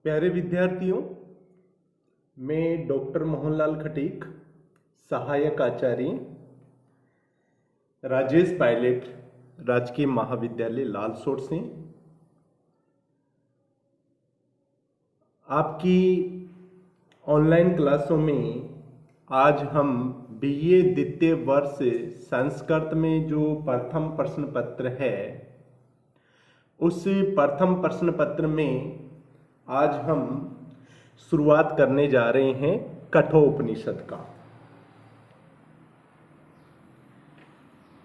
प्यारे विद्यार्थियों, मैं डॉक्टर मोहनलाल खटीक, सहायक आचार्य, राजेश पायलट, राजकीय महाविद्यालय लालसोट से आपकी ऑनलाइन क्लासों में आज हम बीए द्वितीय वर्ष संस्कृत में जो प्रथम प्रश्न पत्र है, उस प्रथम प्रश्न पत्र में आज हम शुरुआत करने जा रहे हैं कठोपनिषद का।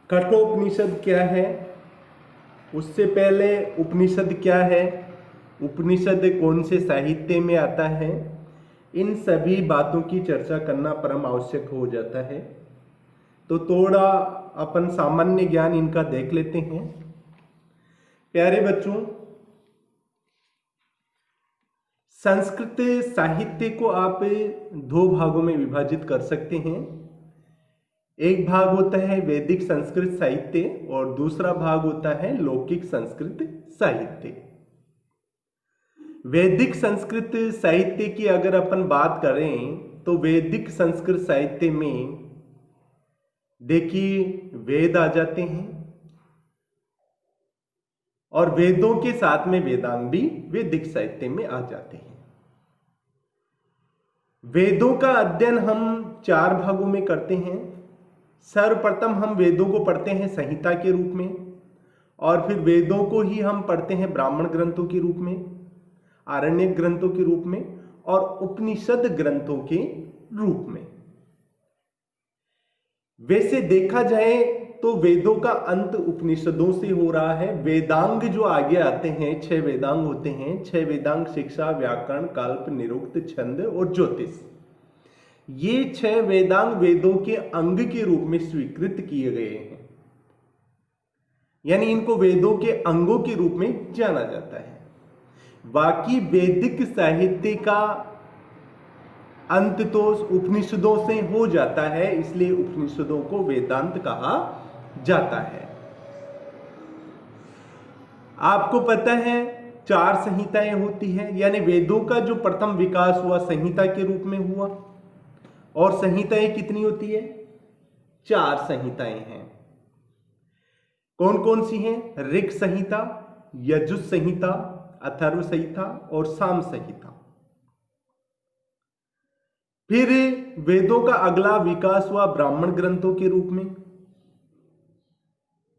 कठोपनिषद क्या है, उससे पहले उपनिषद क्या है, उपनिषद कौन से साहित्य में आता है, इन सभी बातों की चर्चा करना परम आवश्यक हो जाता है। तो थोड़ा अपन सामान्य ज्ञान इनका देख लेते हैं। प्यारे बच्चों, संस्कृत साहित्य को आप दो भागों में विभाजित कर सकते हैं। एक भाग होता है वैदिक संस्कृत साहित्य और दूसरा भाग होता है लौकिक संस्कृत साहित्य। वैदिक संस्कृत साहित्य की अगर अपन बात करें तो वैदिक संस्कृत साहित्य में देखिए वेद आ जाते हैं और वेदों के साथ में वेदांग भी वैदिक साहित्य में आ जाते हैं। वेदों का अध्ययन हम चार भागों में करते हैं। सर्वप्रथम हम वेदों को पढ़ते हैं संहिता के रूप में, और फिर वेदों को ही हम पढ़ते हैं ब्राह्मण ग्रंथों के रूप में, आरण्यक ग्रंथों के रूप में और उपनिषद ग्रंथों के रूप में। वैसे देखा जाए तो वेदों का अंत उपनिषदों से हो रहा है। वेदांग जो आगे आते हैं, 6 वेदांग होते हैं। 6 वेदांग शिक्षा, व्याकरण, कल्प, निरुक्त, छंद और ज्योतिष। ये 6 वेदांग वेदों के अंग के रूप में स्वीकृत किए गए हैं, यानी इनको वेदों के अंगों के रूप में जाना जाता है। बाकी वैदिक साहित्य का अंत तो उपनिषदों से हो जाता है, इसलिए उपनिषदों को वेदांत कहा जाता है। आपको पता है 4 संहिताएं होती हैं, यानी वेदों का जो प्रथम विकास हुआ संहिता के रूप में हुआ। और संहिताएं कितनी होती है? 4 संहिताएं हैं। कौन कौन सी हैं? ऋग संहिता, यजुः संहिता, अथर्व संहिता और साम संहिता। फिर वेदों का अगला विकास हुआ ब्राह्मण ग्रंथों के रूप में।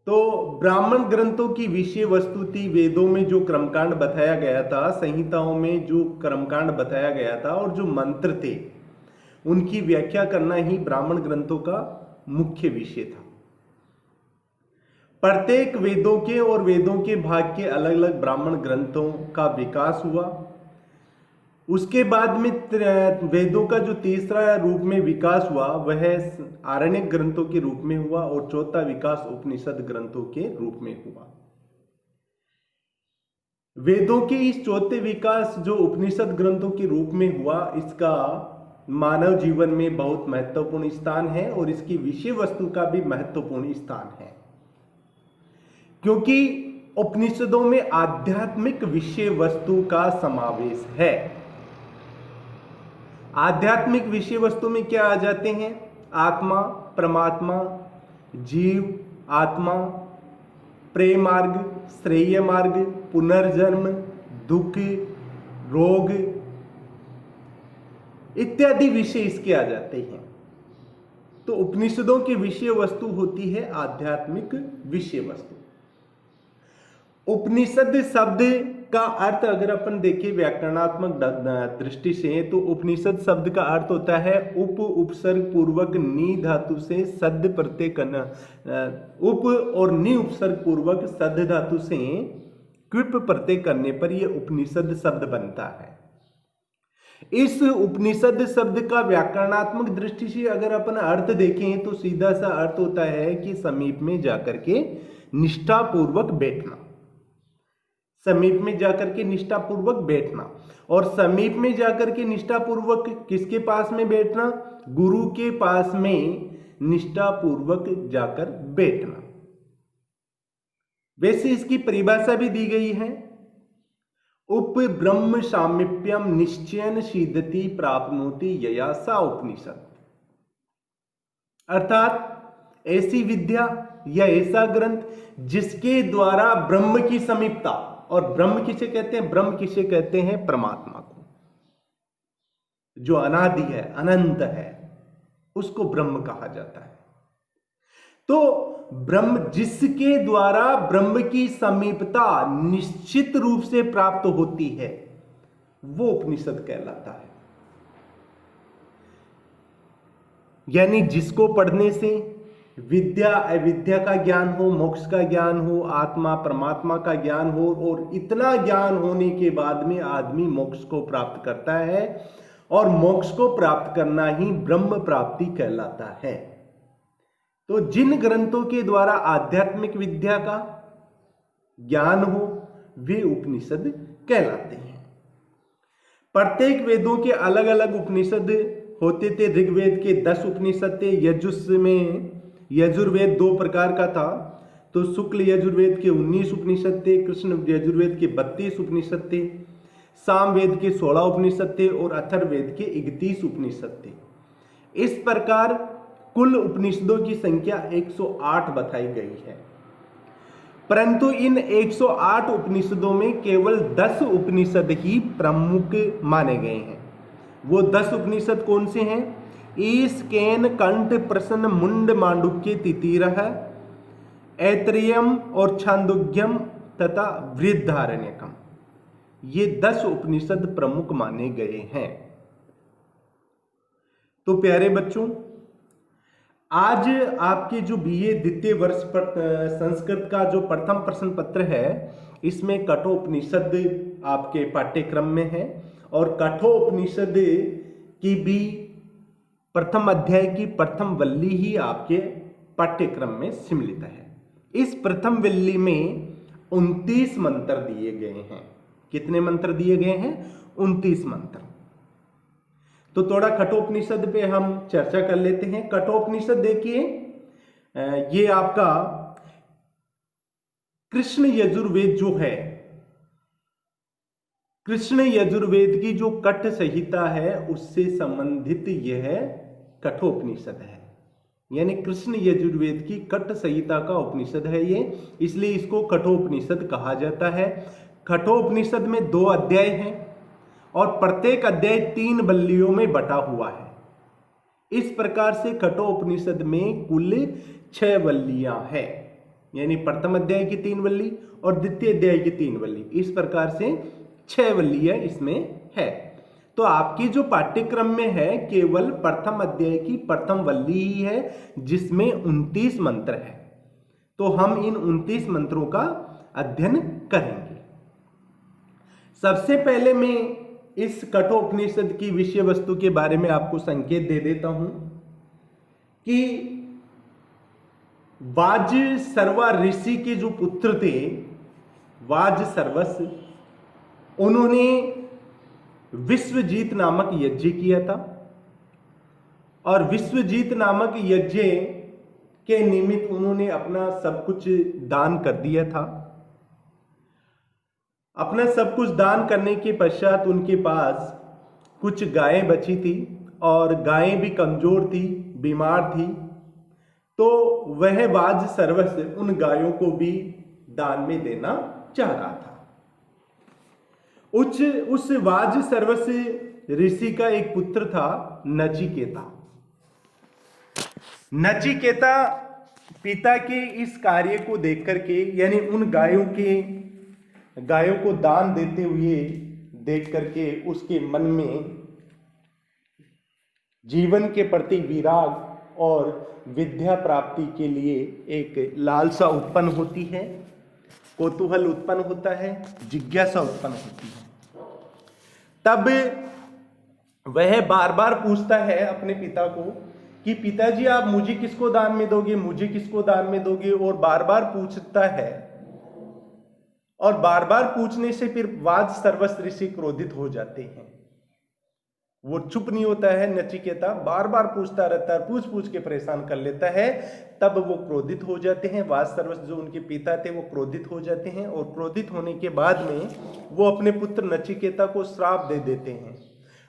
तो ब्राह्मण ग्रंथों की विषय वस्तु थी वेदों में जो कर्मकांड बताया गया था, संहिताओं में जो कर्मकांड बताया गया था और जो मंत्र थे उनकी व्याख्या करना ही ब्राह्मण ग्रंथों का मुख्य विषय था। प्रत्येक वेदों के और वेदों के भाग के अलग अलग ब्राह्मण ग्रंथों का विकास हुआ। उसके बाद में वेदों का जो तीसरा रूप में विकास हुआ वह आरण्यक ग्रंथों के रूप में हुआ और चौथा विकास उपनिषद ग्रंथों के रूप में हुआ। वेदों के इस चौथे विकास जो उपनिषद ग्रंथों के रूप में हुआ, इसका मानव जीवन में बहुत महत्वपूर्ण स्थान है और इसकी विषय वस्तु का भी महत्वपूर्ण स्थान है, क्योंकि उपनिषदों में आध्यात्मिक विषय वस्तु का समावेश है। आध्यात्मिक विषय वस्तु में क्या आ जाते हैं? आत्मा, परमात्मा, जीव, आत्मा, प्रेम मार्ग, श्रेय मार्ग, पुनर्जन्म, दुख, रोग इत्यादि विषय इसके आ जाते हैं। तो उपनिषदों की विषय वस्तु होती है आध्यात्मिक विषय वस्तु। उपनिषद शब्द का अर्थ अगर अपन देखें व्याकरणात्मक दृष्टि से, तो उपनिषद शब्द का अर्थ होता है उपसर्ग पूर्वक नी धातु से सद प्रत्यय करना। उप और नी उपसर्ग पूर्वक सद धातु से क्विप प्रत्यय करने पर यह उपनिषद शब्द बनता है। इस उपनिषद शब्द का व्याकरणात्मक दृष्टि से अगर अपन अर्थ देखें तो सीधा सा अर्थ होता है कि समीप में जाकर के निष्ठापूर्वक बैठना। समीप में जाकर के निष्ठापूर्वक बैठना, और समीप में जाकर के निष्ठापूर्वक किसके पास में बैठना? गुरु के पास में निष्ठापूर्वक जाकर बैठना। वैसे इसकी परिभाषा भी दी गई है। उप ब्रह्म सामीप्यम निश्चयन सिद्धति प्राप्नोति यया सा उपनिषद। अर्थात ऐसी विद्या या ऐसा ग्रंथ जिसके द्वारा ब्रह्म की समीपता, और ब्रह्म किसे कहते हैं? ब्रह्म किसे कहते हैं? परमात्मा को, जो अनादि है, अनंत है, उसको ब्रह्म कहा जाता है। तो ब्रह्म, जिसके द्वारा ब्रह्म की समीपता निश्चित रूप से प्राप्त होती है, वो उपनिषद कहलाता है। यानी जिसको पढ़ने से विद्या अविद्या का ज्ञान हो, मोक्ष का ज्ञान हो, आत्मा परमात्मा का ज्ञान हो, और इतना ज्ञान होने के बाद में आदमी मोक्ष को प्राप्त करता है, और मोक्ष को प्राप्त करना ही ब्रह्म प्राप्ति कहलाता है। तो जिन ग्रंथों के द्वारा आध्यात्मिक विद्या का ज्ञान हो, वे उपनिषद कहलाते हैं। प्रत्येक वेदों के अलग अलग उपनिषद होते थे। ऋग्वेद के 10 उपनिषद थे। यजुर्वेद 2 प्रकार का था, तो शुक्ल यजुर्वेद के 19 उपनिषद थे, कृष्ण यजुर्वेद के 32 उपनिषद थे, सामवेद के 16 उपनिषद थे, और अथर्ववेद के 31 उपनिषद थे। इस प्रकार कुल उपनिषदों की संख्या 108 बताई गई है। परंतु इन 108 उपनिषदों में केवल 10 उपनिषद ही प्रमुख माने गए हैं। वो 10 उपनिषद कौन से हैं? ईश, केन, कंठ, प्रश्न, मुंड, मांडुक्य, तितीरः, ऐत्रेयम और छांदोग्यम तथा बृहदारण्यकम। ये 10 उपनिषद प्रमुख माने गए हैं। तो प्यारे बच्चों, आज आपके जो बीए द्वितीय वर्ष पर संस्कृत का जो प्रथम प्रश्न पत्र है, इसमें कठोपनिषद आपके पाठ्यक्रम में है, और कठोपनिषद की भी प्रथम अध्याय की प्रथम वल्ली ही आपके पाठ्यक्रम में सम्मिलित है। इस प्रथम वल्ली में 29 मंत्र दिए गए हैं। कितने मंत्र दिए गए हैं? 29 मंत्र। तो थोड़ा कठोपनिषद पे हम चर्चा कर लेते हैं। कठोपनिषद देखिए, ये आपका कृष्ण यजुर्वेद जो है, कृष्ण यजुर्वेद की जो कठ संहिता है, उससे संबंधित यह कठोपनिषद है। यानी कृष्ण यजुर्वेद की कठ संहिता का उपनिषद है ये, इसलिए इसको कठोपनिषद कहा जाता है। कठोपनिषद में 2 अध्याय हैं, और प्रत्येक अध्याय 3 वल्लियों में बटा हुआ है। इस प्रकार से कठोपनिषद में कुल 6 वल्लियां हैं। यानी प्रथम अध्याय की 3 वल्ली और द्वितीय अध्याय की 3 वल्ली, इस प्रकार से 6 वल्लियां इसमें है। तो आपकी जो पाठ्यक्रम में है, केवल प्रथम अध्याय की प्रथम वल्ली ही है, जिसमें 29 मंत्र है। तो हम इन 29 मंत्रों का अध्ययन करेंगे। सबसे पहले मैं इस कठोपनिषद की विषय वस्तु के बारे में आपको संकेत दे देता हूं कि वाज सर्वा ऋषि के जो पुत्र थे, वाज सर्वस, उन्होंने विश्वजीत नामक यज्ञ किया था, और विश्वजीत नामक यज्ञ के निमित्त उन्होंने अपना सब कुछ दान कर दिया था। अपना सब कुछ दान करने के पश्चात उनके पास कुछ गायें बची थी, और गायें भी कमजोर थी, बीमार थी। तो वह वाज सर्वस उन गायों को भी दान में देना चाह रहा था। उस वाज सर्वस ऋषि का एक पुत्र था, नचिकेता। नचिकेता पिता के इस कार्य को देख करके, यानी उन गायों को दान देते हुए देख करके, उसके मन में जीवन के प्रति विराग और विद्या प्राप्ति के लिए एक लालसा उत्पन्न होती है, कौतूहल उत्पन्न होता है, जिज्ञासा उत्पन्न होती है। तब वह बार बार पूछता है अपने पिता को कि पिताजी, आप मुझे किसको दान में दोगे, मुझे किसको दान में दोगे, और बार बार पूछता है। और बार बार पूछने से फिर वाज सर्वस ऋषि क्रोधित हो जाते हैं। वो चुप नहीं होता है, नचिकेता बार बार पूछता रहता है, पूछ पूछ के परेशान कर लेता है। तब वो क्रोधित हो जाते हैं, वास्तव जो उनके पिता थे वो क्रोधित हो जाते हैं, और क्रोधित होने के बाद में वो अपने पुत्र नचिकेता को श्राप दे देते हैं,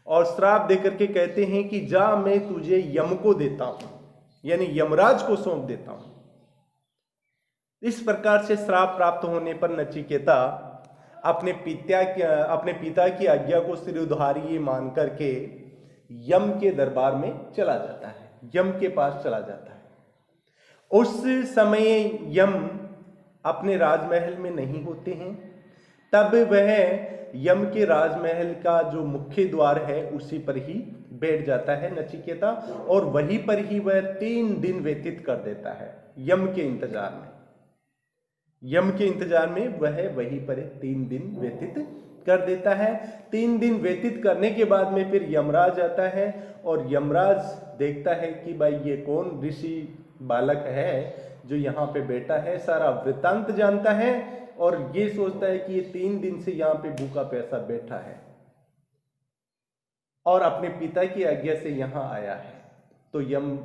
और श्राप दे करके कहते हैं कि जा, मैं तुझे यम को देता हूं, यानी यमराज को सौंप देता हूं। इस प्रकार से श्राप प्राप्त होने पर नचिकेता अपने पिता की आज्ञा को सिरोधार्य मान करके यम के दरबार में चला जाता है, यम के पास चला जाता है। उस समय यम अपने राजमहल में नहीं होते हैं, तब वह यम के राजमहल का जो मुख्य द्वार है उसी पर ही बैठ जाता है नचिकेता, और वहीं पर ही वह 3 दिन व्यतीत कर देता है यम के इंतजार में। यम के इंतजार में वह वहीं पर 3 दिन व्यतीत कर देता है। 3 दिन व्यतीत करने के बाद में फिर यमराज आता है, और यमराज देखता है कि भाई ये कौन ऋषि बालक है जो यहाँ पे बैठा है, सारा वृत्तांत जानता है, और ये सोचता है कि ये 3 दिन से यहाँ पे भूखा प्यासा बैठा है और अपने पिता की आज्ञा से यहाँ आया है। तो यम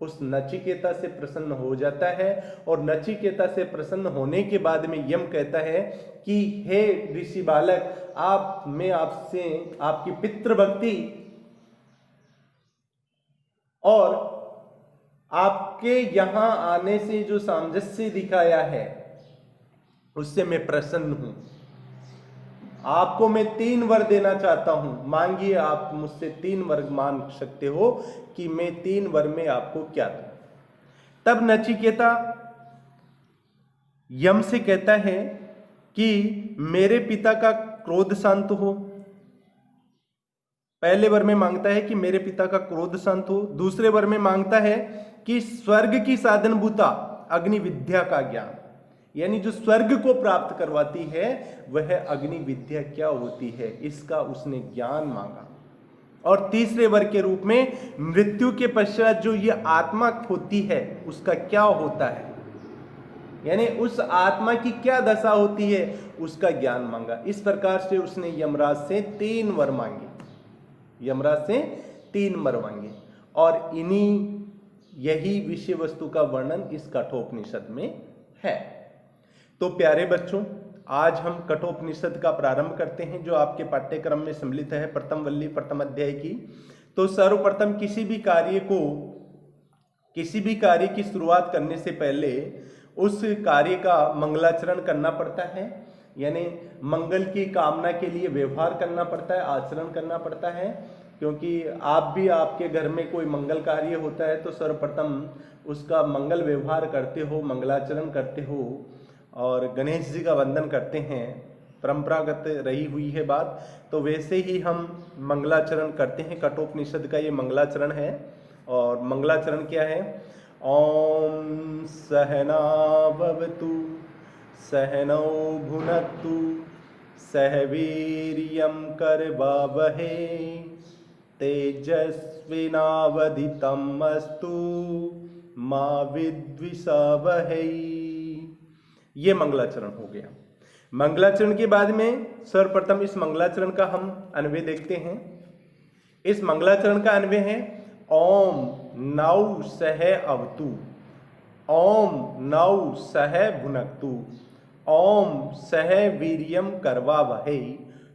उस नचिकेता से प्रसन्न हो जाता है, और नचिकेता से प्रसन्न होने के बाद में यम कहता है कि हे ऋषि बालक, मैं आपसे आपकी पितृभक्ति और आपके यहां आने से जो सामंजस्य दिखाया है उससे मैं प्रसन्न हूं। आपको मैं 3 वर देना चाहता हूं, मांगिए, आप मुझसे 3 वर मांग सकते हो कि मैं 3 वर में आपको क्या दूं। तब नचिकेता यम से कहता है कि मेरे पिता का क्रोध शांत हो। पहले वर में मांगता है कि मेरे पिता का क्रोध शांत हो। दूसरे वर में मांगता है कि स्वर्ग की साधनभूता अग्नि विद्या का ज्ञान, यानी जो स्वर्ग को प्राप्त करवाती है वह अग्नि विद्या क्या होती है, इसका उसने ज्ञान मांगा। और तीसरे वर्ग के रूप में मृत्यु के पश्चात जो ये आत्मा होती है उसका क्या होता है, यानी उस आत्मा की क्या दशा होती है उसका ज्ञान मांगा। इस प्रकार से उसने यमराज से 3 वर मांगे, यमराज से 3 वर मांगे, और यही विषय वस्तु का वर्णन इस कठोपनिषद में है। तो प्यारे बच्चों, आज हम कठोपनिषद का प्रारंभ करते हैं जो आपके पाठ्यक्रम में सम्मिलित है, प्रथम वल्ली प्रथम अध्याय की। तो सर्वप्रथम किसी भी कार्य की शुरुआत करने से पहले उस कार्य का मंगलाचरण करना पड़ता है, यानी मंगल की कामना के लिए व्यवहार करना पड़ता है, आचरण करना पड़ता है। क्योंकि आप भी, आपके घर में कोई मंगल कार्य होता है तो सर्वप्रथम उसका मंगल व्यवहार करते हो, मंगलाचरण करते हो, और गणेश जी का वंदन करते हैं, परंपरागत रही हुई है बात। तो वैसे ही हम मंगलाचरण करते हैं। कठोपनिषद का ये मंगलाचरण है। और मंगलाचरण क्या है? ओम सहना भवतु सहनौ भुनक्तु सह वीर्यं करवावहै तेजस्विनावधीतम् अस्तु मा विद्विषावहै। ये मंगलाचरण हो गया। मंगलाचरण के बाद में सर्वप्रथम इस मंगलाचरण का हम अन्वय देखते हैं। इस मंगलाचरण का अन्वय है ओम नौ सह अवतु, ओम नौ सह भुनक्तु, ओम सह वीर्यम करवावहै,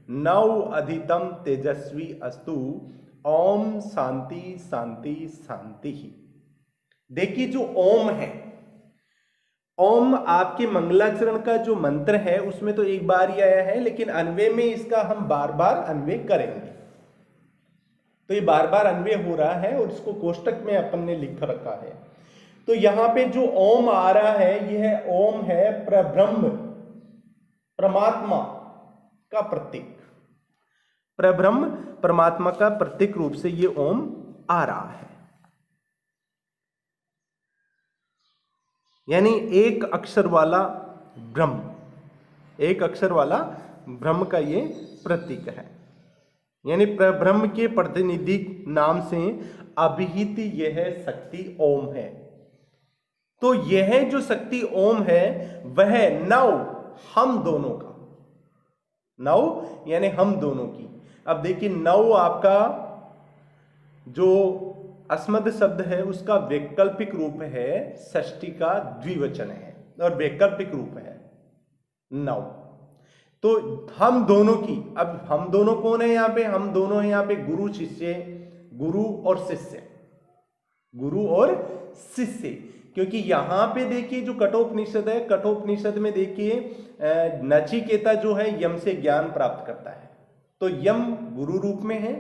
नौ अधितम तेजस्वी अस्तु, ओम शांति शांति शांति। देखिए जो ओम है, ओम आपके मंगलाचरण का जो मंत्र है उसमें तो एक बार ही आया है, लेकिन अन्वय में इसका हम बार बार अन्वय करेंगे। तो ये बार बार अन्वय हो रहा है और इसको कोष्टक में अपन ने लिख रखा है। तो यहां पे जो ओम आ रहा है यह ओम है प्रब्रह्म, परमात्मा का प्रतीक। प्रब्रह्म परमात्मा का प्रतीक रूप से ये ओम आ रहा है, यानी एक अक्षर वाला ब्रह्म, एक अक्षर वाला ब्रह्म का ये प्रतीक है। यानी ब्रह्म के प्रतिनिधि नाम से अभिहित यह शक्ति ओम है। तो यह जो शक्ति ओम है वह नौ हम दोनों का, नौ यानी हम दोनों की। अब देखिए नौ आपका जो अस्मद शब्द है उसका वैकल्पिक रूप है, षष्ठी का द्विवचन है और वैकल्पिक रूप है नौ। तो हम दोनों की, अब हम दोनों कौन है यहाँ पे? हम दोनों हैं यहाँ पे गुरु शिष्य, गुरु और शिष्य, गुरु और शिष्य। क्योंकि यहां पे देखिए जो कठोपनिषद है, कठोपनिषद में देखिए नचिकेता जो है यम से ज्ञान प्राप्त करता है, तो यम गुरु रूप में है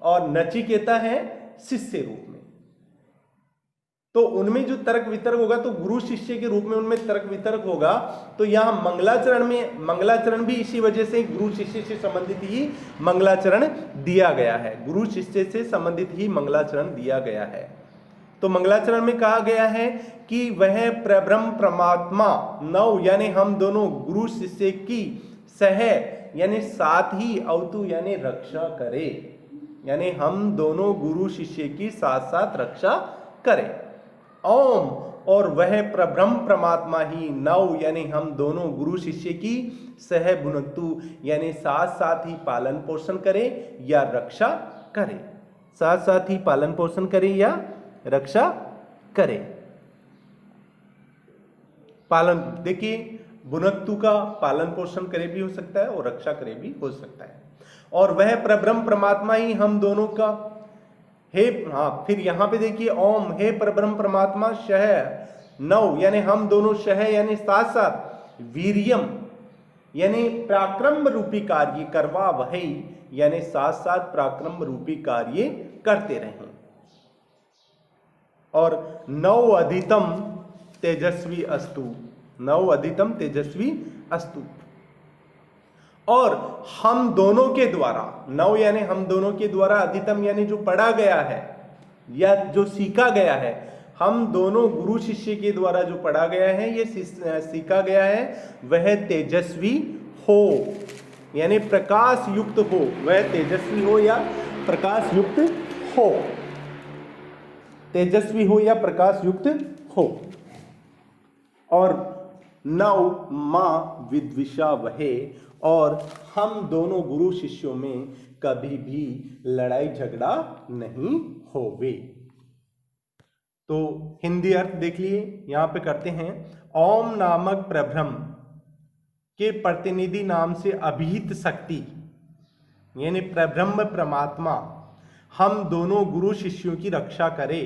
और नचिकेता है शिष्य रूप में। तो उनमें जो तर्क वितर्क होगा तो गुरु शिष्य के रूप में उनमें तर्क वितर्क होगा। तो यहां मंगलाचरण में, मंगलाचरण भी इसी वजह से गुरु शिष्य से संबंधित ही मंगलाचरण दिया गया है, गुरु शिष्य से संबंधित ही मंगलाचरण दिया गया है। तो मंगलाचरण में कहा गया है कि वह प्रब्रह्म परमात्मा नौ यानी हम दोनों गुरु शिष्य की सह यानी साथ ही अवतु यानी रक्षा करे, यानी हम दोनों गुरु शिष्य की साथ साथ रक्षा करें। ओम और वह प्रब्रह्म परमात्मा ही नौ यानी हम दोनों गुरु शिष्य की सह भुनक्तु यानी साथ साथ ही पालन पोषण करे या रक्षा करे, साथ साथ ही पालन पोषण करे या रक्षा करे। पालन देखिए भुनक्तु का पालन पोषण करे भी हो सकता है और रक्षा करे भी हो सकता है। और वह परब्रह्म परमात्मा ही हम दोनों का हे, हाँ फिर यहां पे देखिए ओम हे परब्रह्म परमात्मा शह नौ यानी हम दोनों शह यानी साथ साथ वीर्यम यानी पराक्रम रूपी कार्य करवा वही यानी साथ साथ पराक्रम रूपी कार्य करते रहें। और नौ अधितम तेजस्वी अस्तु, नौ अधितम तेजस्वी अस्तु। और हम दोनों के द्वारा, नौ यानी हम दोनों के द्वारा, अधितम यानी जो पढ़ा गया है या जो सीखा गया है, हम दोनों गुरु शिष्य के द्वारा जो पढ़ा गया है, ये सीखा गया है, वह तेजस्वी हो यानी प्रकाश युक्त हो, वह तेजस्वी हो या प्रकाश युक्त हो, तेजस्वी हो या प्रकाश युक्त हो। और नौ मां विद्विषा वहे और हम दोनों गुरु शिष्यों में कभी भी लड़ाई झगड़ा नहीं होवे। तो हिंदी अर्थ देख लिए, यहां पे करते हैं। ओम नामक प्रब्रह्म के प्रतिनिधि नाम से अभिहित शक्ति यानी प्रब्रह्म परमात्मा हम दोनों गुरु शिष्यों की रक्षा करे,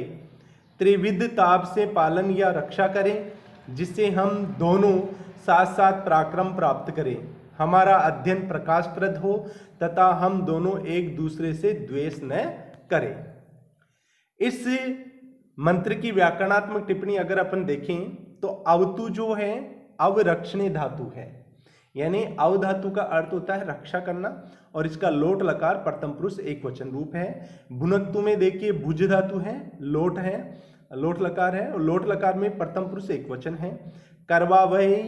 त्रिविध ताप से पालन या रक्षा करें, जिससे हम दोनों साथ साथ पराक्रम प्राप्त करें, हमारा अध्ययन प्रकाशप्रद हो तथा हम दोनों एक दूसरे से द्वेष न करें। इस मंत्र की व्याकरणात्मक टिप्पणी अगर अपन देखें तो अवतु जो है अवरक्षणे धातु है, यानी अव धातु का अर्थ होता है रक्षा करना और इसका लोट लकार प्रथम पुरुष एक वचन रूप है। भुनक्तु में देखिए भुज धातु है, लोट है, लोट लकार है और लोट लकार में प्रथम पुरुष एक वचन है। करवा वही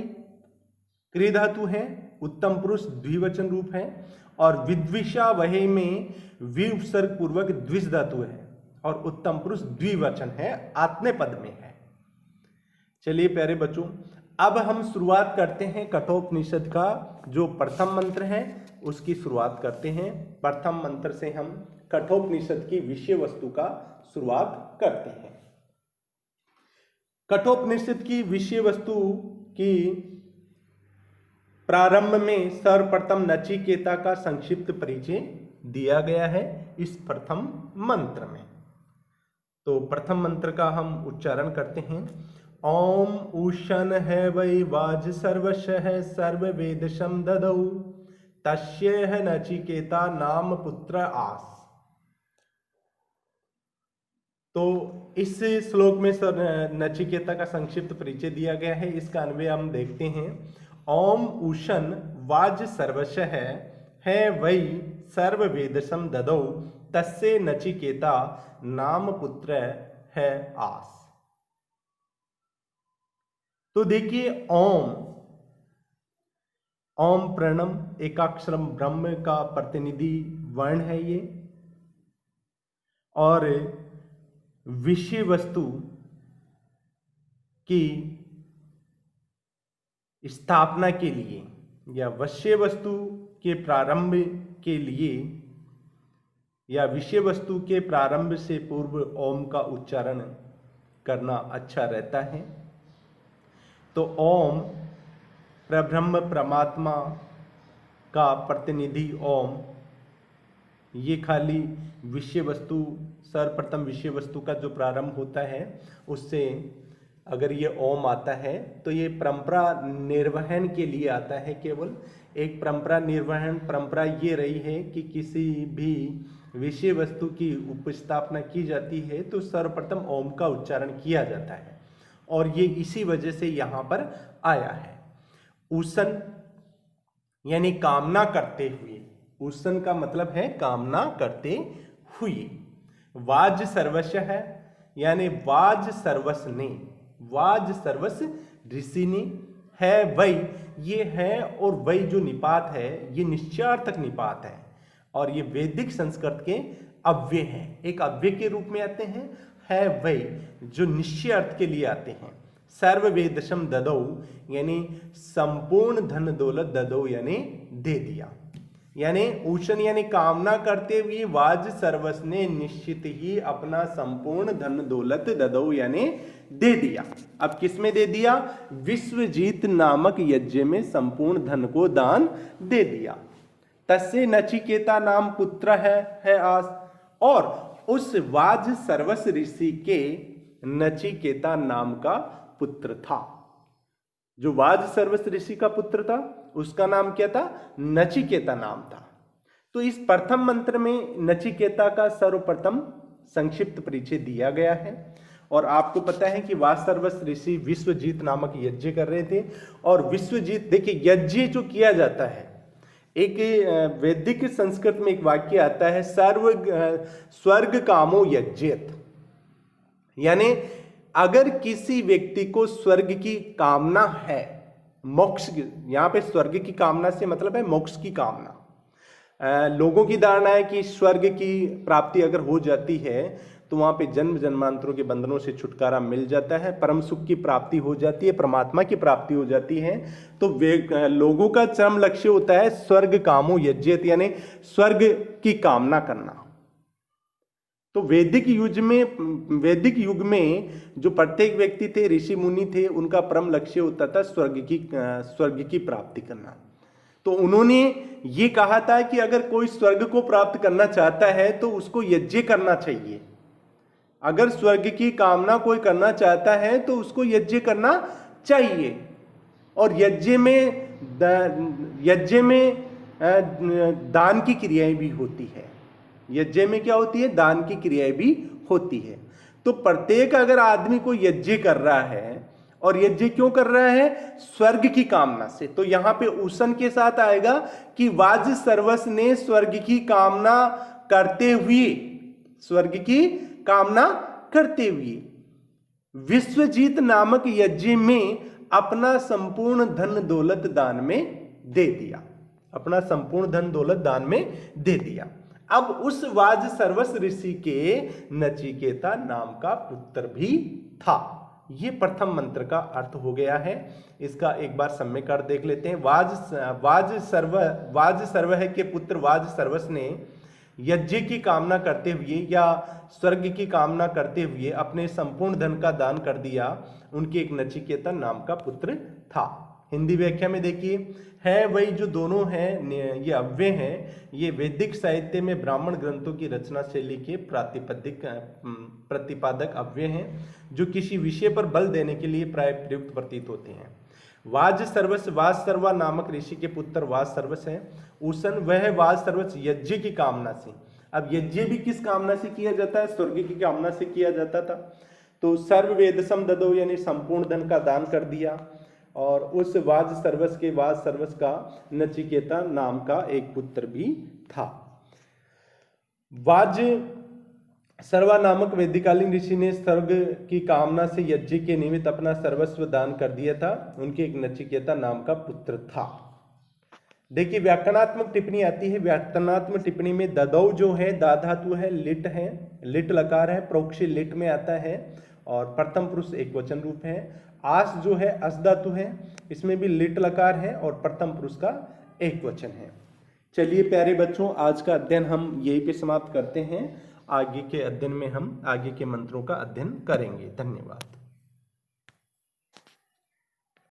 क्री धातु है, उत्तम पुरुष द्विवचन रूप है। और विद्विषा वही में वि उपसर्ग पूर्वक द्विज धातु है और उत्तम पुरुष द्विवचन है, आत्मे पद में है। चलिए प्यारे बच्चों, अब हम शुरुआत करते हैं कठोपनिषद का जो प्रथम मंत्र है उसकी शुरुआत करते हैं। प्रथम मंत्र से हम कठोपनिषद की विषय वस्तु का शुरुआत करते हैं। कठोपनिषद की विषय वस्तु की प्रारंभ में सर्वप्रथम नचिकेता का संक्षिप्त परिचय दिया गया है इस प्रथम मंत्र में। तो प्रथम मंत्र का हम उच्चारण करते हैं। ओम उशन है वै वाज सर्वशः सर्ववेदशं ददौ तस्य नचिकेता नाम पुत्र आस। तो इस श्लोक में नचिकेता का संक्षिप्त परिचय दिया गया है, इसका अन्वय हम देखते हैं। ओम उशन वाज सर्वशः है वै सर्ववेदशं ददौ तस्य नचिकेता नाम पुत्र है आस। तो देखिए ओम, ओम प्रणम एकाक्षरम ब्रह्म का प्रतिनिधि वर्ण है ये, और विषय वस्तु की स्थापना के लिए या विषय वस्तु के प्रारंभ के लिए या विषय वस्तु के प्रारंभ से पूर्व ओम का उच्चारण करना अच्छा रहता है। तो ओम परब्रह्म परमात्मा का प्रतिनिधि ओम, ये खाली विषय वस्तु, सर्वप्रथम विषय वस्तु का जो प्रारंभ होता है उससे अगर ये ओम आता है तो ये परंपरा निर्वहन के लिए आता है। केवल एक परंपरा निर्वहन परंपरा ये रही है कि किसी भी विषय वस्तु की उपस्थापना की जाती है तो सर्वप्रथम ओम का उच्चारण किया जाता है, और ये इसी वजह से यहाँ पर आया है। उसन यानी कामना करते हुए, उसन का मतलब है कामना करते हुए। वाज सर्वस्व है, यानी वाज सर्वस ने, वाज सर्वस ऋषि ने, है वही, ये है और वही जो निपात है ये निश्चयार्थक निपात है, और ये वैदिक संस्कृत के अव्यय हैं, एक अव्यय के रूप में आते हैं। है वही जो निश्चय अर्थ के लिए आते हैं। सर्व वेदशम ददौ, यानी संपूर्ण धन दौलत ददौ यानी दे दिया, यानी उषण यानी कामना करते हुए वाज सर्वस ने निश्चित ही अपना संपूर्ण धन दौलत ददौ यानी दे दिया। अब किस में दे दिया? विश्वजीत नामक यज्ञ में संपूर्ण धन को दान दे दिया। तस्य नचिकेता नाम पुत्र है आस, और उस वाज सर्वस ऋषि के नचिकेता नाम का पुत्र था। जो वाज सर्वस ऋषि का पुत्र था उसका नाम क्या था? नचिकेता नाम था। तो इस प्रथम मंत्र में नचिकेता का सर्वप्रथम संक्षिप्त परिचय दिया गया है। और आपको पता है कि वाज सर्वस ऋषि विश्वजीत नामक यज्ञ कर रहे थे, और विश्वजीत, देखिए यज्ञ जो किया जाता है, एक वैदिक संस्कृत में एक वाक्य आता है, स्वर्ग कामो यज्ञेत, यानी अगर किसी व्यक्ति को स्वर्ग की कामना है, मोक्ष, यहां पे स्वर्ग की कामना से मतलब है मोक्ष की कामना। लोगों की धारणा है कि स्वर्ग की प्राप्ति अगर हो जाती है तो वहां पे जन्म जन्मांतरों के बंधनों से छुटकारा मिल जाता है, परम सुख की प्राप्ति हो जाती है, परमात्मा की प्राप्ति हो जाती है। तो लोगों का चरम लक्ष्य होता है स्वर्ग कामो यज्ञेत, यानी स्वर्ग की कामना करना। तो वैदिक युग में जो प्रत्येक व्यक्ति थे, ऋषि मुनि थे, उनका परम लक्ष्य होता था स्वर्ग की प्राप्ति करना। तो उन्होंने ये कहा था कि अगर कोई स्वर्ग को प्राप्त करना चाहता है तो उसको यज्ञ करना चाहिए। अगर स्वर्ग की कामना कोई करना चाहता है तो उसको यज्ञ करना चाहिए। और यज्ञ में दान की क्रियाएं भी होती है। यज्ञ में क्या होती है? दान की क्रियाएं भी होती है। तो प्रत्येक अगर आदमी को यज्ञ कर रहा है, और यज्ञ क्यों कर रहा है? स्वर्ग की कामना से। तो यहां पे उसन के साथ आएगा कि वाज सर्वस ने स्वर्ग की कामना करते हुए, स्वर्ग की कामना करते हुए विश्वजीत नामक यज्ञ में अपना संपूर्ण धन दौलत दान में दे दिया, अपना संपूर्ण धन दौलत दान में दे दिया। अब उस वाज सर्वस ऋषि के नचिकेता नाम का पुत्र भी था। ये प्रथम मंत्र का अर्थ हो गया है। इसका एक बार सम्यक अर्थ देख लेते हैं। वाज सर्व के पुत्र वाज सर्वस ने यज्ञ की कामना करते हुए या स्वर्ग की कामना करते हुए अपने संपूर्ण धन का दान कर दिया। उनके एक नचिकेता नाम का पुत्र था। हिंदी व्याख्या में देखिए, है वही जो दोनों हैं, ये अव्यय हैं। ये वैदिक साहित्य में ब्राह्मण ग्रंथों की रचना शैली के प्रतिपादक अव्यय हैं, जो किसी विषय पर बल देने के लिए प्राय प्रयुक्त प्रतीत होते हैं। वाज सर्वा नामक ऋषि के पुत्र वाज सर्वस है। उसन वह वाज सर्वस यज्ञ की कामना से। अब यज्ञ भी किस कामना से किया जाता है? स्वर्ग की कामना से किया जाता था। तो सर्व वेदसम ददो, यानी संपूर्ण धन का दान कर दिया। और उस वाज सर्वस का नचिकेता नाम का एक पुत्र भी था। वाज सर्वा नामक वैदिकालीन ऋषि ने स्वर्ग की कामना से यज्ञ के निमित्त अपना सर्वस्व दान कर दिया था। उनके एक नचिकेता नाम का पुत्र था। देखिए व्याकरणात्मक टिप्पणी आती है। व्याकरणात्मक टिप्पणी में ददौ जो है दा धातु है, लिट लकार है, प्रोक्ष लिट में आता है, और प्रथम पुरुष एक वचन रूप है। आस जो है अस धातु है, इसमें भी लिट लकार है और प्रथम पुरुष का एक वचन है। चलिए प्यारे बच्चों, आज का अध्ययन हम यहीं पे समाप्त करते हैं। आगे के अध्ययन में हम आगे के मंत्रों का अध्ययन करेंगे। धन्यवाद।